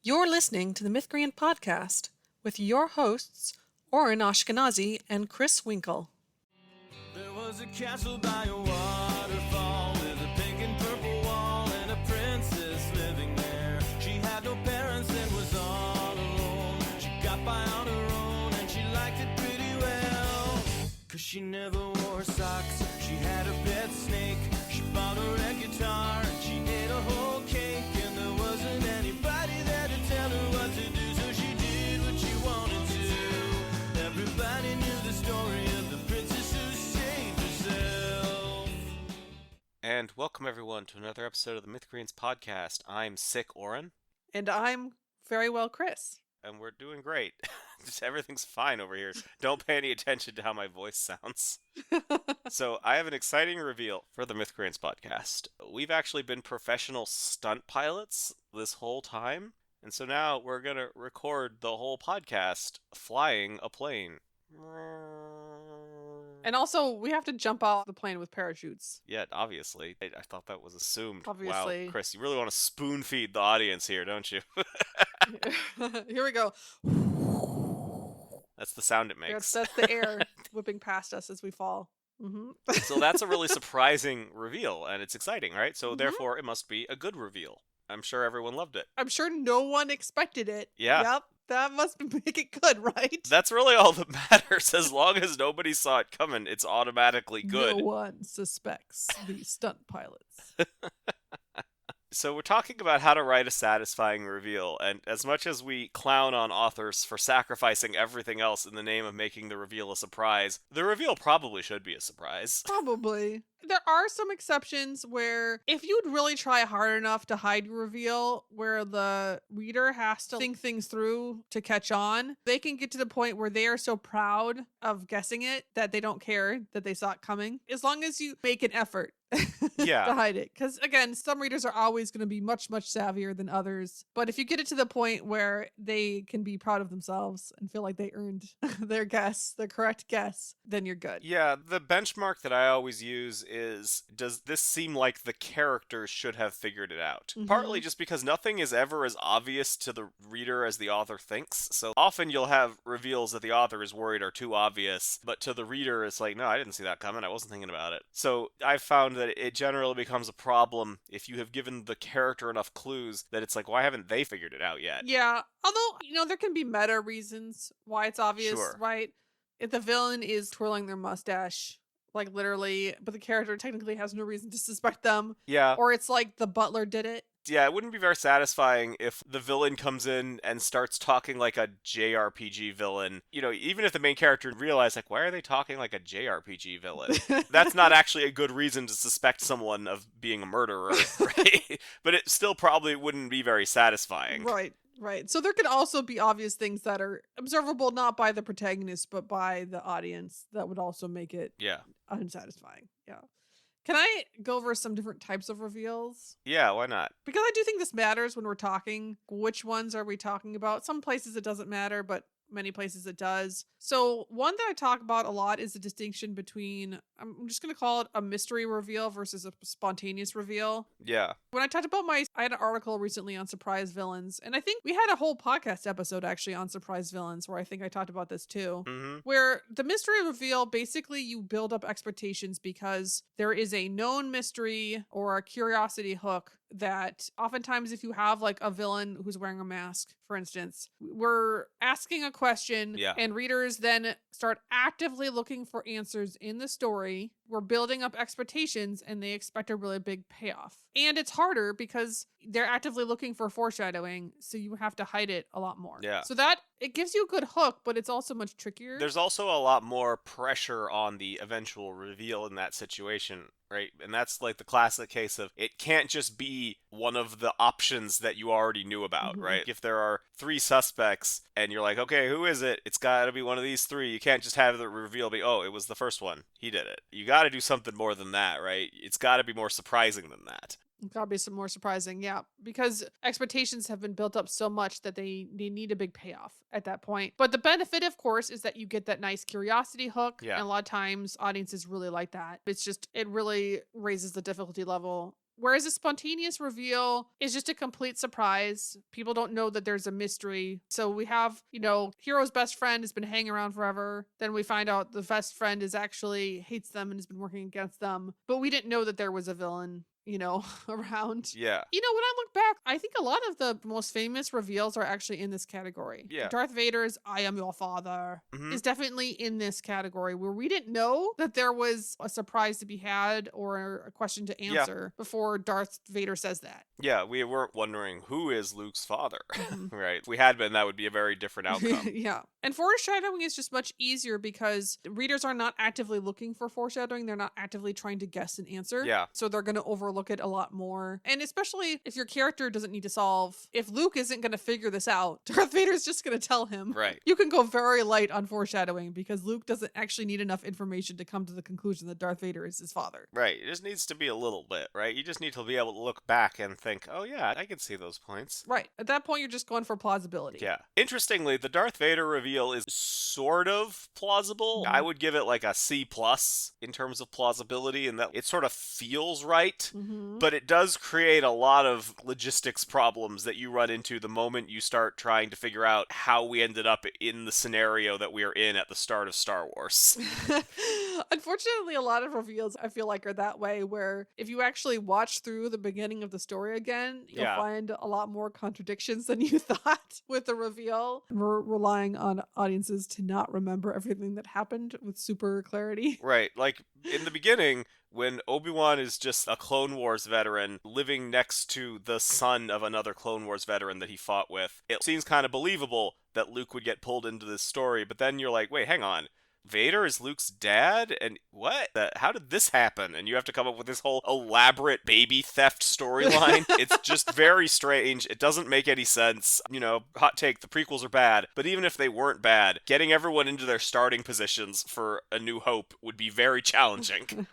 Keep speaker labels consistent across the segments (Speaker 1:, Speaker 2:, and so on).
Speaker 1: You're listening to the Mythcreant podcast with your hosts, Oren Ashkenazi and Chris Winkle.
Speaker 2: There was a castle by a waterfall with a pink and purple wall and a princess living there. She had no parents and was all alone. She got by on her own and she liked it pretty well. 'Cause she never wore socks. She had a pet snake. She bought her a guitar and she ate a whole cake. And there wasn't anybody there to tell her what to do, so she did what she wanted to. Everybody knew the story of the princess who saved herself.
Speaker 3: And welcome everyone to another episode of the Mythcreants podcast. I'm sick Oren,
Speaker 1: And I'm very well, Chris.
Speaker 3: and we're doing great. Just everything's fine over here. Don't pay any attention to how my voice sounds. So I have an exciting reveal for the Mythcreants podcast. We've actually been professional stunt pilots this whole time, and so now we're going to record the whole podcast flying a plane.
Speaker 1: And also, we have to jump out the plane with parachutes.
Speaker 3: Yeah, obviously. I thought that was assumed.
Speaker 1: Obviously.
Speaker 3: Wow, Chris, you really want to spoon feed the audience here, don't you?
Speaker 1: Here we go.
Speaker 3: That's the sound it makes.
Speaker 1: That's the air whipping past us as we fall. Mm-hmm.
Speaker 3: So that's a really surprising reveal, and it's exciting, right? So therefore, it must be a good reveal. I'm sure everyone loved it.
Speaker 1: I'm sure no one expected it.
Speaker 3: Yeah.
Speaker 1: Yep. That must make it good, right?
Speaker 3: That's really all that matters. As long as nobody saw it coming, it's automatically good.
Speaker 1: No one suspects these stunt pilots.
Speaker 3: So we're talking about how to write a satisfying reveal, and as much as we clown on authors for sacrificing everything else in the name of making the reveal a surprise, the reveal probably should be a surprise.
Speaker 1: Probably. There are some exceptions where if you'd really try hard enough to hide your reveal, where the reader has to think things through to catch on, they can get to the point where they are so proud of guessing it that they don't care that they saw it coming. As long as you make an effort
Speaker 3: Yeah.
Speaker 1: to hide it. Because again, some readers are always going to be much, much savvier than others. But if you get it to the point where they can be proud of themselves and feel like they earned their guess, the correct guess, then you're good.
Speaker 3: Yeah, the benchmark that I always use is, does this seem like the characters should have figured it out?
Speaker 1: Mhm.
Speaker 3: Partly just because nothing is ever as obvious to the reader as the author thinks. So often you'll have reveals that the author is worried are too obvious, but to the reader it's like, no, I didn't see that coming. I wasn't thinking about it. So I've found that it generally becomes a problem if you have given the character enough clues that it's like, why haven't they figured it out yet?
Speaker 1: Yeah, although, there can be meta reasons why it's obvious,
Speaker 3: Sure.
Speaker 1: right? If the villain is twirling their mustache, like literally, but the character technically has no reason to suspect them,
Speaker 3: Yeah.
Speaker 1: or it's like the butler did it.
Speaker 3: Yeah, it wouldn't be very satisfying if the villain comes in and starts talking like a JRPG villain. Even if the main character realized, like, why are they talking like a JRPG villain? That's not actually a good reason to suspect someone of being a murderer, right? But it still probably wouldn't be very satisfying.
Speaker 1: Right. So there could also be obvious things that are observable not by the protagonist, but by the audience that would also make it unsatisfying. Yeah. Can I go over some different types of reveals?
Speaker 3: Yeah, why not?
Speaker 1: Because I do think this matters when we're talking. Which ones are we talking about? Some places it doesn't matter, but many places it does. So one that I talk about a lot is the distinction between, I'm just going to call it a mystery reveal versus a spontaneous reveal.
Speaker 3: Yeah.
Speaker 1: When I talked about I had an article recently on surprise villains, and I think we had a whole podcast episode actually on surprise villains where I think I talked about this too.
Speaker 3: Mm-hmm.
Speaker 1: Where the mystery reveal, basically you build up expectations because there is a known mystery or a curiosity hook that oftentimes if you have like a villain who's wearing a mask, for instance, we're asking a question and readers then start actively looking for answers in the story. We're building up expectations and they expect a really big payoff. And it's harder because they're actively looking for foreshadowing, so you have to hide it a lot more.
Speaker 3: Yeah.
Speaker 1: So that, it gives you a good hook, but it's also much trickier.
Speaker 3: There's also a lot more pressure on the eventual reveal in that situation, right? And that's like the classic case of it can't just be one of the options that you already knew about, right? If there are 3 suspects and you're like, okay, who is it? It's got to be one of these 3. You can't just have the reveal be, oh, it was the first one. He did it. You got to do something more than that, right? It's got to be more surprising than that.
Speaker 1: Gotta be some more surprising, yeah. Because expectations have been built up so much that they need a big payoff at that point. But the benefit, of course, is that you get that nice curiosity hook.
Speaker 3: Yeah.
Speaker 1: And a lot of times audiences really like that. It's just, it really raises the difficulty level Whereas a spontaneous reveal is just a complete surprise. People don't know that there's a mystery. So we have, hero's best friend has been hanging around forever. Then we find out the best friend is actually hates them and has been working against them. But we didn't know that there was a villain, around.
Speaker 3: Yeah.
Speaker 1: When I look back, I think a lot of the most famous reveals are actually in this category.
Speaker 3: Yeah.
Speaker 1: Darth Vader's "I am your father"
Speaker 3: Mhm.
Speaker 1: is definitely in this category, where we didn't know that there was a surprise to be had or a question to answer before Darth Vader says that.
Speaker 3: Yeah, we weren't wondering who is Luke's father,
Speaker 1: Mhm.
Speaker 3: right? If we had been, that would be a very different outcome.
Speaker 1: Yeah. And foreshadowing is just much easier because readers are not actively looking for foreshadowing. They're not actively trying to guess an answer.
Speaker 3: Yeah.
Speaker 1: So they're going to overlook it a lot more. And especially if your character doesn't need to solve, if Luke isn't going to figure this out, Darth Vader's just going to tell him.
Speaker 3: Right.
Speaker 1: You can go very light on foreshadowing because Luke doesn't actually need enough information to come to the conclusion that Darth Vader is his father.
Speaker 3: Right. It just needs to be a little bit, right? You just need to be able to look back and think, oh yeah, I can see those points.
Speaker 1: Right. At that point, you're just going for plausibility.
Speaker 3: Yeah. Interestingly, the Darth Vader reveal is sort of plausible. I would give it like a C+ in terms of plausibility, in that it sort of feels right, but it does create a lot of logistics problems that you run into the moment you start trying to figure out how we ended up in the scenario that we are in at the start of Star Wars.
Speaker 1: Unfortunately, a lot of reveals I feel like are that way, where if you actually watch through the beginning of the story again, you'll find a lot more contradictions than you thought with the reveal. We're relying on audiences to not remember everything that happened with super clarity.
Speaker 3: Right. Like in the beginning, when Obi-Wan is just a Clone Wars veteran living next to the son of another Clone Wars veteran that he fought with, it seems kind of believable that Luke would get pulled into this story, but then you're like, wait, hang on. Vader is Luke's dad? And what? How did this happen? And you have to come up with this whole elaborate baby theft storyline. It's just very strange. It doesn't make any sense. Hot take, the prequels are bad. But even if they weren't bad, getting everyone into their starting positions for A New Hope would be very challenging.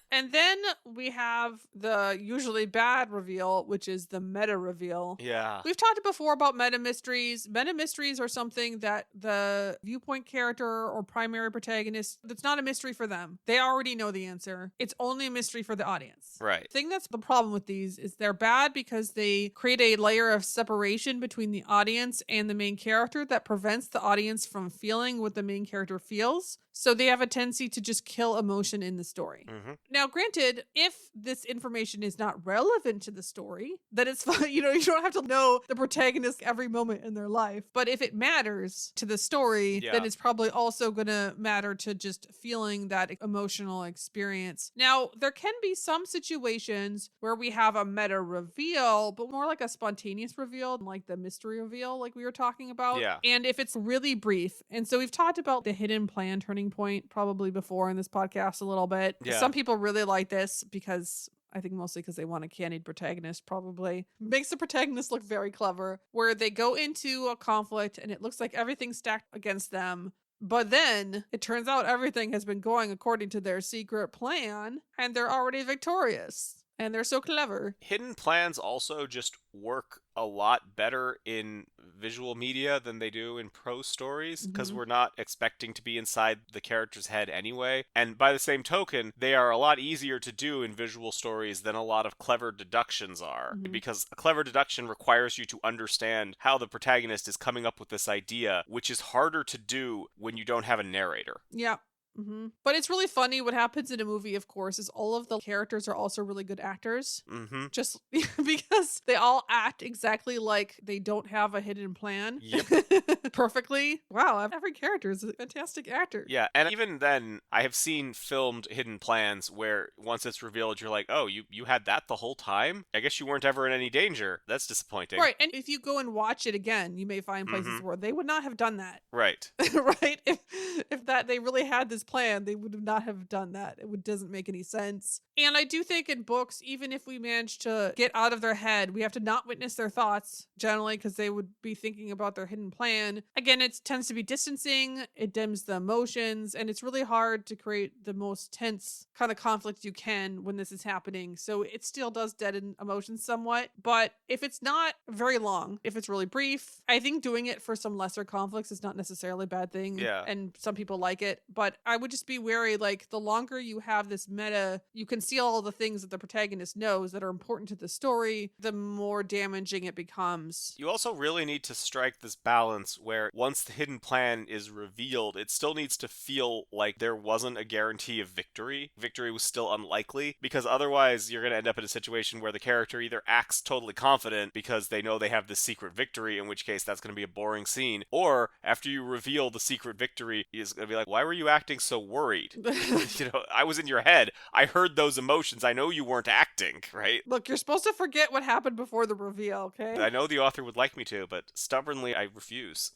Speaker 1: And then we have the usually bad reveal, which is the meta reveal.
Speaker 3: Yeah.
Speaker 1: We've talked before about meta mysteries. Meta mysteries are something that the viewpoint character or primary protagonist, that's not a mystery for them. They already know the answer. It's only a mystery for the audience.
Speaker 3: Right.
Speaker 1: The thing that's the problem with these is they're bad because they create a layer of separation between the audience and the main character that prevents the audience from feeling what the main character feels. So they have a tendency to just kill emotion in the story.
Speaker 3: Mm-hmm.
Speaker 1: Now, granted, if this information is not relevant to the story, then it's fine. You don't have to know the protagonist every moment in their life. But if it matters to the story, then it's probably also going to matter to just feeling that emotional experience. Now, there can be some situations where we have a meta reveal, but more like a spontaneous reveal, like the mystery reveal, like we were talking about.
Speaker 3: Yeah.
Speaker 1: And if it's really brief. And so we've talked about the hidden plan turning point probably before in this podcast a little bit.
Speaker 3: Yeah.
Speaker 1: Some people really like this because I think mostly because they want a candied protagonist, probably. Makes the protagonist look very clever, where they go into a conflict and it looks like everything's stacked against them. But then it turns out everything has been going according to their secret plan and they're already victorious. And they're so clever.
Speaker 3: Hidden plans also just work a lot better in visual media than they do in prose stories, because we're not expecting to be inside the character's head anyway. And by the same token, they are a lot easier to do in visual stories than a lot of clever deductions are, because a clever deduction requires you to understand how the protagonist is coming up with this idea, which is harder to do when you don't have a narrator.
Speaker 1: Yeah. But it's really funny. What happens in a movie, of course, is all of the characters are also really good actors. Just because they all act exactly like they don't have a hidden plan.
Speaker 3: Yep.
Speaker 1: Perfectly. Wow, every character is a fantastic actor.
Speaker 3: Yeah, and even then, I have seen filmed hidden plans where once it's revealed, you're like, oh, you had that the whole time? I guess you weren't ever in any danger. That's disappointing.
Speaker 1: Right, and if you go and watch it again, you may find places where they would not have done that.
Speaker 3: Right.
Speaker 1: Right? If that they really had this plan, they would not have done that. It doesn't make any sense. And I do think in books, even if we manage to get out of their head, we have to not witness their thoughts, generally, because they would be thinking about their hidden plan. Again, it tends to be distancing, it dims the emotions, and it's really hard to create the most tense kind of conflict you can when this is happening. So it still does deaden emotions somewhat. But if it's not very long, if it's really brief, I think doing it for some lesser conflicts is not necessarily a bad thing.
Speaker 3: Yeah.
Speaker 1: And some people like it. But I I would just be wary, like, the longer you have this meta, you conceal all the things that the protagonist knows that are important to the story, the more damaging it becomes.
Speaker 3: You also really need to strike this balance where once the hidden plan is revealed, it still needs to feel like there wasn't a guarantee of victory. Victory was still unlikely, because otherwise you're going to end up in a situation where the character either acts totally confident because they know they have this secret victory, in which case that's going to be a boring scene, or after you reveal the secret victory, is going to be like, why were you acting so worried? I was in your head. I heard those emotions. I know you weren't acting, right?
Speaker 1: Look, you're supposed to forget what happened before the reveal, okay?
Speaker 3: I know the author would like me to, but stubbornly I refuse.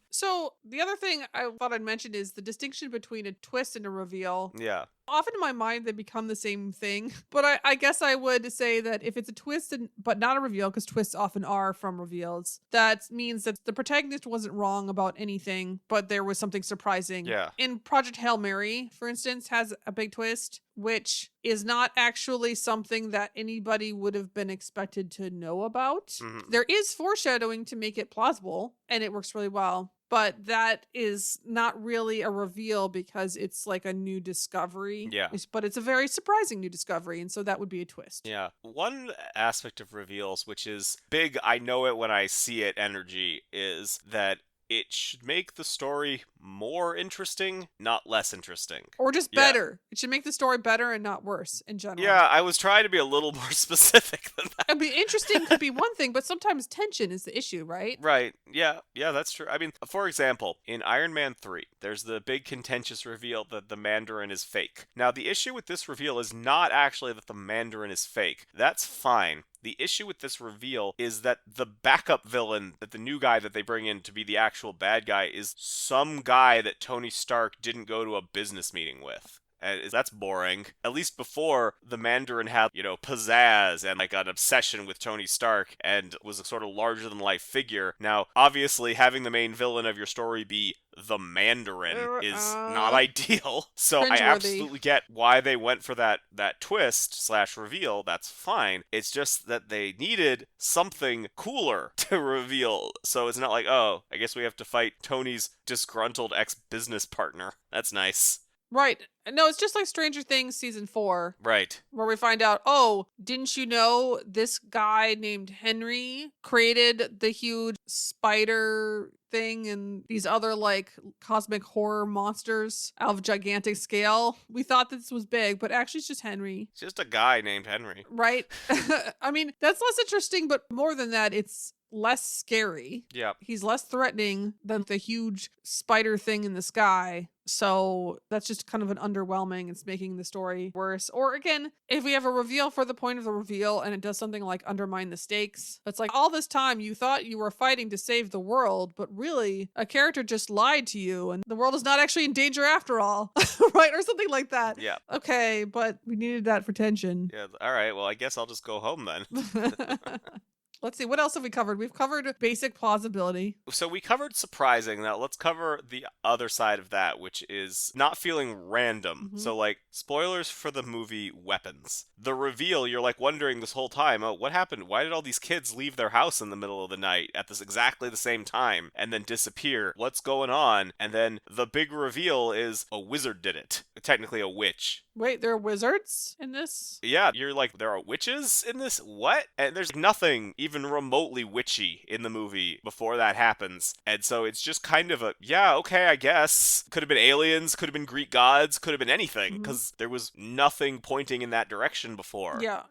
Speaker 1: So, the other thing I thought I'd mention is the distinction between a twist and a reveal.
Speaker 3: Yeah.
Speaker 1: Often in my mind, they become the same thing. But I guess I would say that if it's a twist but not a reveal, because twists often are from reveals, that means that the protagonist wasn't wrong about anything, but there was something surprising.
Speaker 3: Yeah.
Speaker 1: In Project Hail Mary, for instance, has a big twist, which is not actually something that anybody would have been expected to know about.
Speaker 3: Mm-hmm.
Speaker 1: There is foreshadowing to make it plausible, and it works really well. But that is not really a reveal because it's like a new discovery.
Speaker 3: Yeah.
Speaker 1: But it's a very surprising new discovery, and so that would be a twist.
Speaker 3: Yeah. One aspect of reveals, which is big, I know it when I see it energy, is that it should make the story more interesting, not less interesting.
Speaker 1: Or just
Speaker 3: Yeah.
Speaker 1: better. It should make the story better and not worse in general.
Speaker 3: Yeah, I was trying to be a little more specific than that.
Speaker 1: I mean, interesting could be one thing, but sometimes tension is the issue, right?
Speaker 3: Right. Yeah, that's true. I mean, for example, in Iron Man 3, there's the big contentious reveal that the Mandarin is fake. Now, the issue with this reveal is not actually that the Mandarin is fake. That's fine. The issue with this reveal is that the backup villain, that the new guy that they bring in to be the actual bad guy, is some guy that Tony Stark didn't go to a business meeting with. And that's boring. At least before, the Mandarin had, pizzazz and like an obsession with Tony Stark and was a sort of larger-than-life figure. Now, obviously, having the main villain of your story be the Mandarin is not ideal. So I absolutely get why they went for that twist/reveal. That's fine. It's just that they needed something cooler to reveal. So it's not like, oh, I guess we have to fight Tony's disgruntled ex-business partner. That's nice.
Speaker 1: Right. No, it's just like Stranger Things season 4.
Speaker 3: Right.
Speaker 1: Where we find out, oh, didn't you know this guy named Henry created the huge spider thing and these other like cosmic horror monsters of gigantic scale? We thought this was big, but actually it's just Henry.
Speaker 3: It's just a guy named Henry.
Speaker 1: Right? I mean, that's less interesting, but more than that, it's less scary.
Speaker 3: Yeah.
Speaker 1: He's less threatening than the huge spider thing in the sky. So that's just kind of an underwhelming. It's making the story worse. Or again, if we have a reveal for the point of the reveal and it does something like undermine the stakes, it's like all this time you thought you were fighting to save the world, but really a character just lied to you and the world is not actually in danger after all. Right? Or something like that.
Speaker 3: Yeah.
Speaker 1: Okay, but we needed that for tension.
Speaker 3: Yeah. All right. Well, I guess I'll just go home then.
Speaker 1: Let's see, what else have we covered? We've covered basic plausibility.
Speaker 3: So we covered surprising. Now let's cover the other side of that, which is not feeling random.
Speaker 1: Mm-hmm.
Speaker 3: So like, spoilers for the movie Weapons. The reveal, you're like wondering this whole time, oh, what happened? Why did all these kids leave their house in the middle of the night at this exactly the same time and then disappear? What's going on? And then the big reveal is a wizard did it. Technically a witch.
Speaker 1: Wait, there are wizards in this?
Speaker 3: Yeah, you're like, there are witches in this? What? And there's nothing even remotely witchy in the movie before that happens. And so it's just kind of a, yeah, okay, I guess. Could have been aliens, could have been Greek gods, could have been anything, because there was nothing pointing in that direction before.
Speaker 1: Yeah.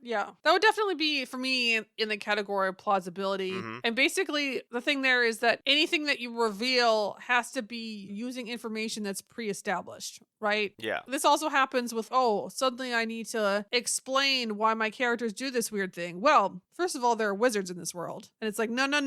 Speaker 1: That would definitely be, for me, in the category of plausibility.
Speaker 3: Mm-hmm.
Speaker 1: And basically, the thing there is that anything that you reveal has to be using information that's pre-established, right?
Speaker 3: Yeah.
Speaker 1: This also happens with, oh, suddenly I need to explain why my characters do this weird thing. Well, first of all, there are wizards in this world. And it's like, no.
Speaker 3: No.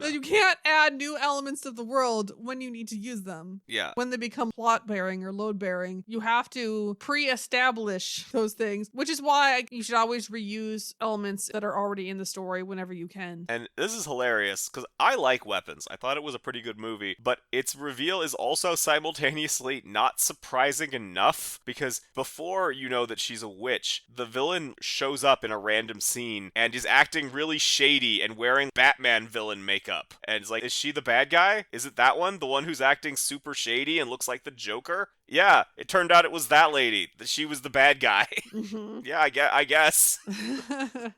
Speaker 1: You can't add new elements to the world when you need to use them.
Speaker 3: Yeah.
Speaker 1: When they become plot-bearing or load-bearing, you have to pre-establish those things, which is why you should always reuse elements that are already in the story whenever you can.
Speaker 3: And this is hilarious, because I like Weapons. I thought it was a pretty good movie, but its reveal is also simultaneously not surprising enough, because because before you know that she's a witch, the villain shows up in a random scene and is acting really shady and wearing Batman villain makeup. And it's like, is she the bad guy? Is it that one? The one who's acting super shady and looks like the Joker? Yeah, it turned out it was that lady. That she was the bad guy.
Speaker 1: Mm-hmm.
Speaker 3: Yeah, I guess.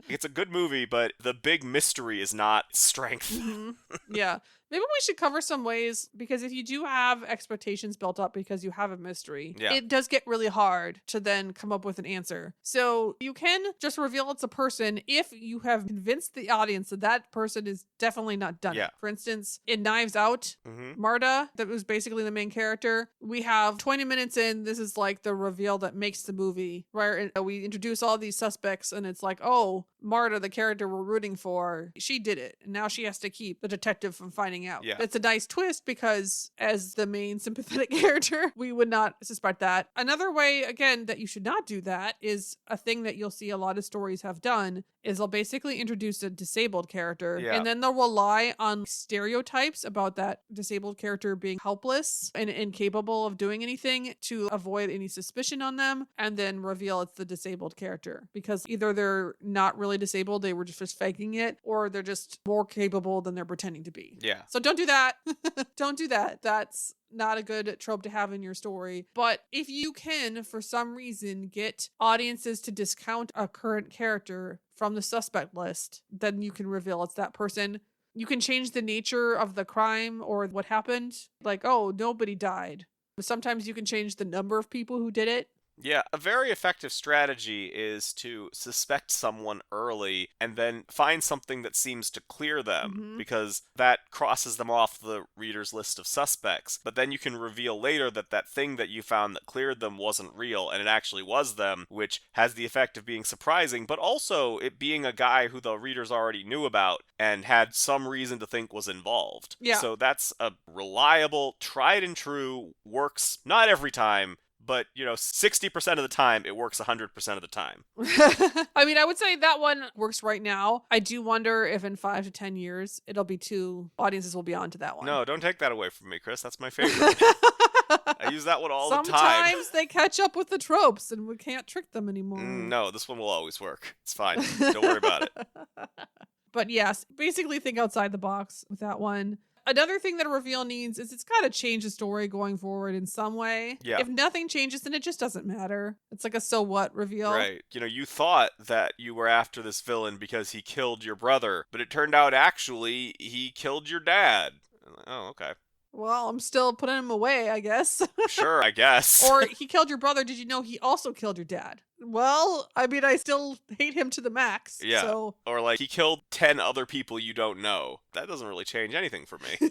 Speaker 3: It's a good movie, but the big mystery is not strength.
Speaker 1: Mm-hmm. Yeah. Maybe we should cover some ways, because if you do have expectations built up because you have a mystery, it does get really hard to then come up with an answer. So you can just reveal it's a person if you have convinced the audience that that person is definitely not done it. For instance, in Knives Out, Marta, that was basically the main character, we have 20 minutes in, this is like the reveal that makes the movie, where we introduce all these suspects and it's like, oh, Marta, the character we're rooting for, she did it. And now she has to keep the detective from finding out.
Speaker 3: Yeah.
Speaker 1: It's a nice twist because as the main sympathetic character, we would not suspect that. Another way, again, that you should not do that is a thing that you'll see a lot of stories have done is they'll basically introduce a disabled character and then they'll rely on stereotypes about that disabled character being helpless and incapable of doing anything to avoid any suspicion on them, and then reveal it's the disabled character because either they're not really disabled, they were just faking it, or they're just more capable than they're pretending to be.
Speaker 3: Yeah.
Speaker 1: So don't do that. Don't do that. That's not a good trope to have in your story. But if you can, for some reason, get audiences to discount a current character from the suspect list, then you can reveal it's that person. You can change the nature of the crime or what happened. Like, oh, nobody died. Sometimes you can change the number of people who did it.
Speaker 3: Yeah, a very effective strategy is to suspect someone early and then find something that seems to clear them, because that crosses them off the reader's list of suspects. But then you can reveal later that that thing that you found that cleared them wasn't real, and it actually was them, which has the effect of being surprising, but also it being a guy who the readers already knew about and had some reason to think was involved.
Speaker 1: Yeah.
Speaker 3: So that's a reliable, tried and true, works not every time, but, 60% of the time, it works 100% of the time.
Speaker 1: I mean, I would say that one works right now. I do wonder if in 5 to 10 years, audiences will be onto that one.
Speaker 3: No, don't take that away from me, Chris. That's my favorite. I use that one all the time.
Speaker 1: Sometimes they catch up with the tropes and we can't trick them anymore.
Speaker 3: No, this one will always work. It's fine. Don't worry about it.
Speaker 1: But yes, basically think outside the box with that one. Another thing that a reveal needs is it's got to change the story going forward in some way.
Speaker 3: Yeah.
Speaker 1: If nothing changes, then it just doesn't matter. It's like a so what reveal.
Speaker 3: Right. You thought that you were after this villain because he killed your brother, but it turned out actually he killed your dad. Oh, okay.
Speaker 1: Well, I'm still putting him away, I guess.
Speaker 3: Sure, I guess.
Speaker 1: Or he killed your brother. Did you know he also killed your dad? Well, I mean, I still hate him to the max.
Speaker 3: Yeah.
Speaker 1: So.
Speaker 3: Or like he killed 10 other people you don't know. That doesn't really change anything for me.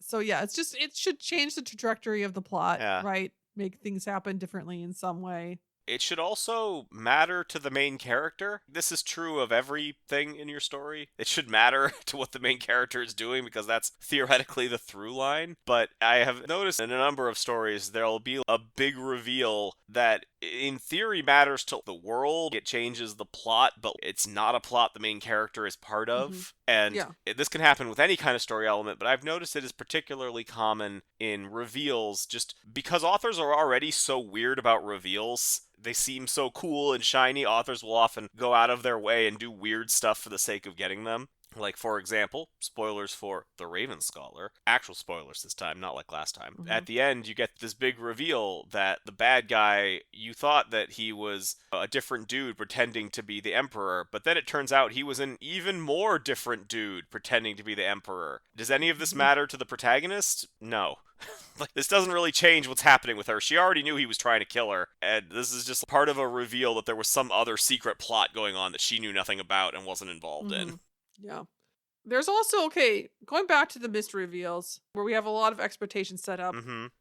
Speaker 1: So yeah, it should change the trajectory of the plot,
Speaker 3: Yeah.
Speaker 1: right? Make things happen differently in some way.
Speaker 3: It should also matter to the main character. This is true of everything in your story. It should matter to what the main character is doing because that's theoretically the through line. But I have noticed in a number of stories there'll be a big reveal that in theory matters to the world. It changes the plot, but it's not a plot the main character is part of. And this can happen with any kind of story element, but I've noticed it is particularly common in reveals just because authors are already so weird about reveals. They seem so cool and shiny, authors will often go out of their way and do weird stuff for the sake of getting them. Like, for example, spoilers for The Raven Scholar. Actual spoilers this time, not like last time. At the end, you get this big reveal that the bad guy, you thought that he was a different dude pretending to be the Emperor, but then it turns out he was an even more different dude pretending to be the Emperor. Does any of this matter to the protagonist? No. Like, this doesn't really change what's happening with her. She already knew he was trying to kill her, and this is just part of a reveal that there was some other secret plot going on that she knew nothing about and wasn't involved in.
Speaker 1: Yeah. There's also, going back to the mystery reveals, where we have a lot of expectations set up.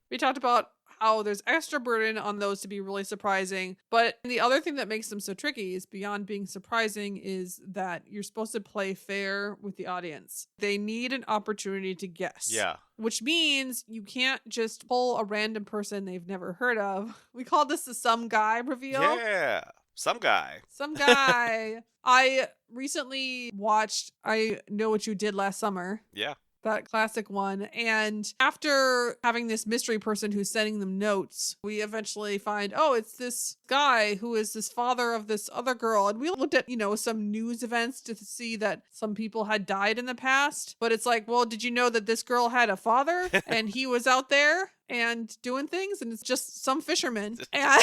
Speaker 1: We talked about how there's extra burden on those to be really surprising. But the other thing that makes them so tricky is beyond being surprising is that you're supposed to play fair with the audience. They need an opportunity to guess.
Speaker 3: Yeah.
Speaker 1: Which means you can't just pull a random person they've never heard of. We call this the some guy reveal.
Speaker 3: Yeah. Some guy.
Speaker 1: Some guy. I recently watched I Know What You Did Last Summer.
Speaker 3: Yeah.
Speaker 1: that classic one. And after having this mystery person who's sending them notes, we eventually find, oh, it's this guy who is this father of this other girl. And we looked at, some news events to see that some people had died in the past. But it's like, well, did you know that this girl had a father and he was out there and doing things? And it's just some fisherman. And,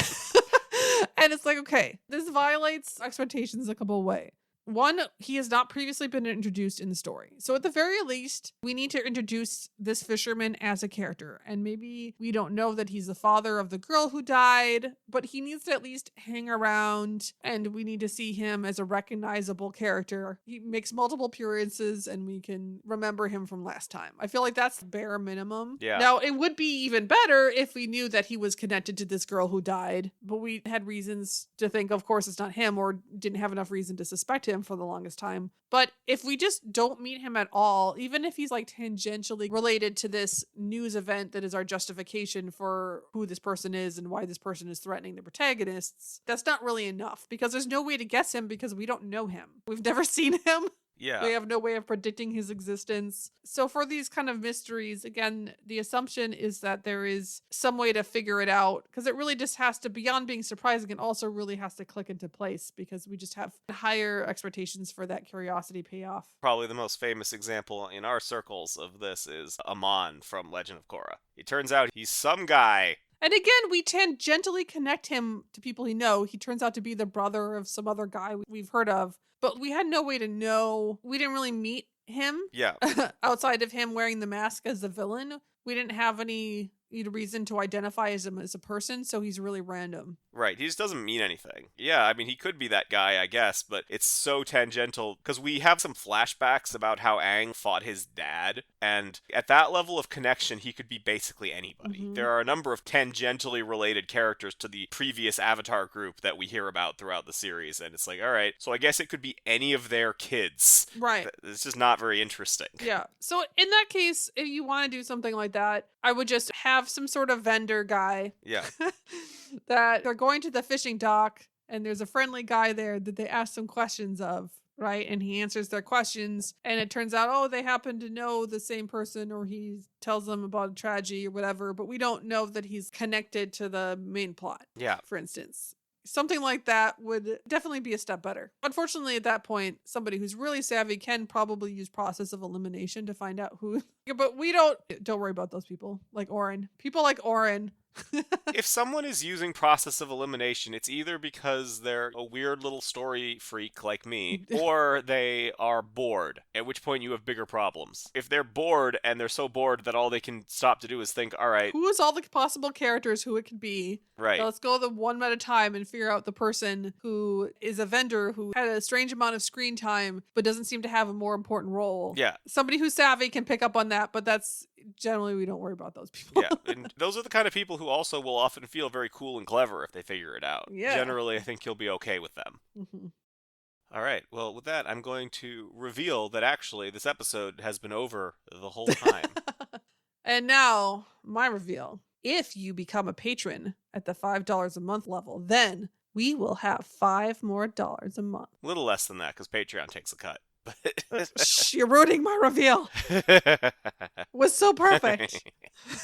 Speaker 1: and it's like, okay, this violates expectations a couple of ways. One, he has not previously been introduced in the story. So at the very least, we need to introduce this fisherman as a character. And maybe we don't know that he's the father of the girl who died, but he needs to at least hang around and we need to see him as a recognizable character. He makes multiple appearances and we can remember him from last time. I feel like that's the bare minimum.
Speaker 3: Yeah.
Speaker 1: Now, it would be even better if we knew that he was connected to this girl who died, but we had reasons to think, of course, it's not him, or didn't have enough reason to suspect him for the longest time. But if we just don't meet him at all, even if he's like tangentially related to this news event that is our justification for who this person is and why this person is threatening the protagonists, that's not really enough because there's no way to guess him because we don't know him. We've never seen him.
Speaker 3: Yeah.
Speaker 1: We have no way of predicting his existence. So for these kind of mysteries, again, the assumption is that there is some way to figure it out because it really just has to, beyond being surprising, it also really has to click into place because we just have higher expectations for that curiosity payoff.
Speaker 3: Probably the most famous example in our circles of this is Amon from Legend of Korra. It turns out he's some guy.
Speaker 1: And again, we tangentially connect him to people he know. He turns out to be the brother of some other guy we've heard of. But we had no way to know. We didn't really meet him.
Speaker 3: Yeah.
Speaker 1: Outside of him wearing the mask as the villain. We didn't have any reason to identify him as a person, so he's really random.
Speaker 3: Right, he just doesn't mean anything. Yeah, I mean, he could be that guy, I guess, but it's so tangential, because we have some flashbacks about how Aang fought his dad, and at that level of connection, he could be basically anybody.
Speaker 1: Mm-hmm.
Speaker 3: There are a number of tangentially related characters to the previous Avatar group that we hear about throughout the series, and it's like, alright, so I guess it could be any of their kids.
Speaker 1: Right.
Speaker 3: It's just not very interesting.
Speaker 1: Yeah, so in that case, if you want to do something like that, I would just have some sort of vendor guy.
Speaker 3: Yeah.
Speaker 1: That they're going to the fishing dock and there's a friendly guy there that they ask some questions of, right? And he answers their questions and it turns out, oh, they happen to know the same person or he tells them about a tragedy or whatever, but we don't know that he's connected to the main plot.
Speaker 3: Yeah.
Speaker 1: For instance. Something like that would definitely be a step better. Unfortunately, at that point, somebody who's really savvy can probably use process of elimination to find out who. But we don't worry about those people like Oren. People like Oren.
Speaker 3: If someone is using process of elimination, it's either because they're a weird little story freak like me, or they are bored, at which point you have bigger problems. If they're bored, and they're so bored that all they can stop to do is think, alright,
Speaker 1: who is all the possible characters who it could be?
Speaker 3: Right.
Speaker 1: Now let's go the one at a time and figure out the person who is a vendor who had a strange amount of screen time, but doesn't seem to have a more important role.
Speaker 3: Yeah.
Speaker 1: Somebody who's savvy can pick up on that, but that's generally we don't worry about those people.
Speaker 3: Yeah, and those are the kind of people who also will often feel very cool and clever if they figure it out.
Speaker 1: Yeah.
Speaker 3: Generally, I think you'll be okay with them.
Speaker 1: Mm-hmm.
Speaker 3: All right, well, with that, I'm going to reveal that actually this episode has been over the whole time.
Speaker 1: And now, my reveal. If you become a patron at the $5 a month level, then we will have $5 more a month.
Speaker 3: A little less than that, because Patreon takes a cut.
Speaker 1: Shh, you're ruining my reveal. Was so perfect.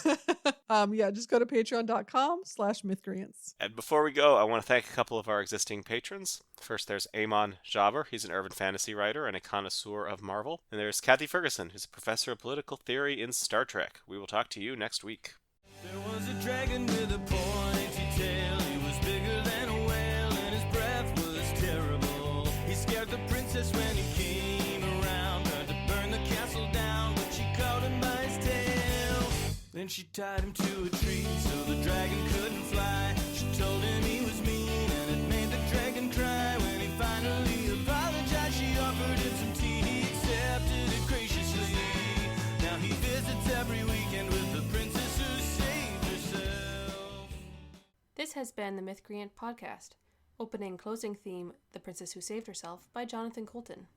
Speaker 1: Yeah, just go to patreon.com/mythcreants.
Speaker 3: And before we go, I want to thank a couple of our existing patrons. First, there's Amon Jaber. He's an urban fantasy writer and a connoisseur of Marvel. And there's Kathy Ferguson, who's a professor of political theory in Star Trek. We will talk to you next week.
Speaker 2: There was a dragon with a pointy tail. He was bigger than a whale and his breath was terrible. He scared the princess when he came around. Tried to burn the castle down, but she caught him by his tail. Then she tied him to a tree so the dragon couldn't fly. She told him he was mean and it made the dragon cry. When he finally apologized, she offered him some tea. He accepted it graciously. Now he visits every weekend with the princess who saved herself.
Speaker 4: This has been the Mythcreant podcast. Opening and closing theme, The Princess Who Saved Herself by Jonathan Colton.